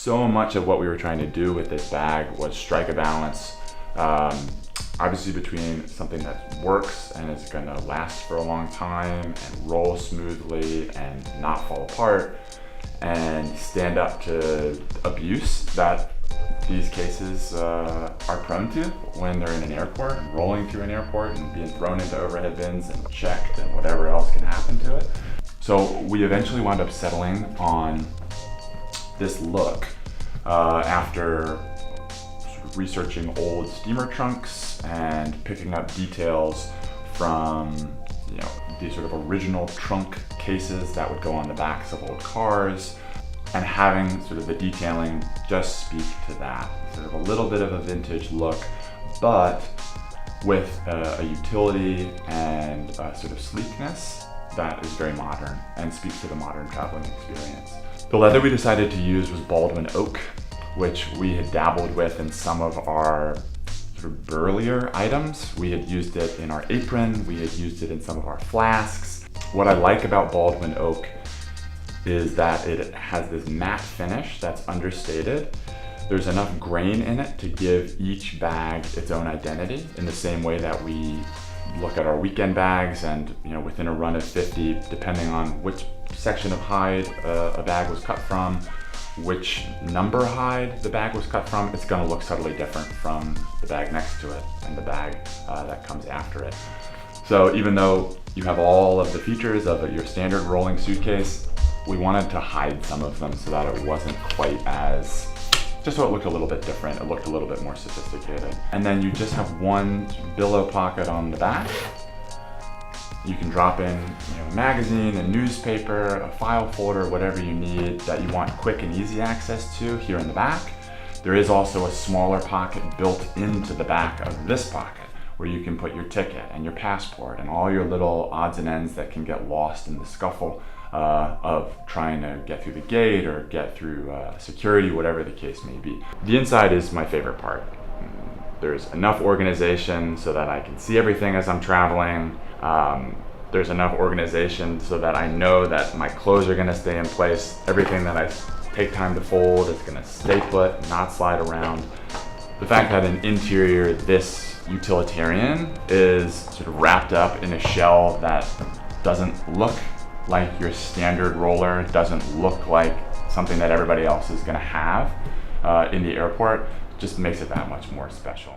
So much of what we were trying to do with this bag was strike a balance, obviously between something that works and is gonna last for a long time and roll smoothly and not fall apart and stand up to abuse that these cases are prone to when they're in an airport and rolling through an airport and being thrown into overhead bins and checked and whatever else can happen to it. So we eventually wound up settling on this look after sort of researching old steamer trunks and picking up details from these sort of original trunk cases that would go on the backs of old cars, and having sort of the detailing just speak to that. Sort of a little bit of a vintage look, but with a utility and a sort of sleekness that is very modern and speaks to the modern traveling experience. The leather we decided to use was Baldwin oak, which we had dabbled with in some of our sort of burlier items. We had used it in our apron, we had used it in some of our flasks. What I like about Baldwin oak is that it has this matte finish that's understated. There's enough grain in it to give each bag its own identity, in the same way that we look at our weekend bags and within a run of 50, depending on which section of hide a bag was cut from, which number hide the bag was cut from, it's gonna look subtly different from the bag next to it and the bag that comes after it. So even though you have all of the features of your standard rolling suitcase, we wanted to hide some of them so that it wasn't quite as, just so it looked a little bit different, it looked a little bit more sophisticated. And then you just have one billow pocket on the back. You can drop in a magazine, a newspaper, a file folder, whatever you need that you want quick and easy access to here in the back. There is also a smaller pocket built into the back of this pocket where you can put your ticket and your passport and all your little odds and ends that can get lost in the scuffle of trying to get through the gate or get through security, whatever the case may be. The inside is my favorite part. There's enough organization so that I can see everything as I'm traveling. There's enough organization so that I know that my clothes are gonna stay in place. Everything that I take time to fold is gonna stay put, not slide around. The fact that an interior this utilitarian is sort of wrapped up in a shell that doesn't look like your standard roller, doesn't look like something that everybody else is gonna have in the airport, just makes it that much more special.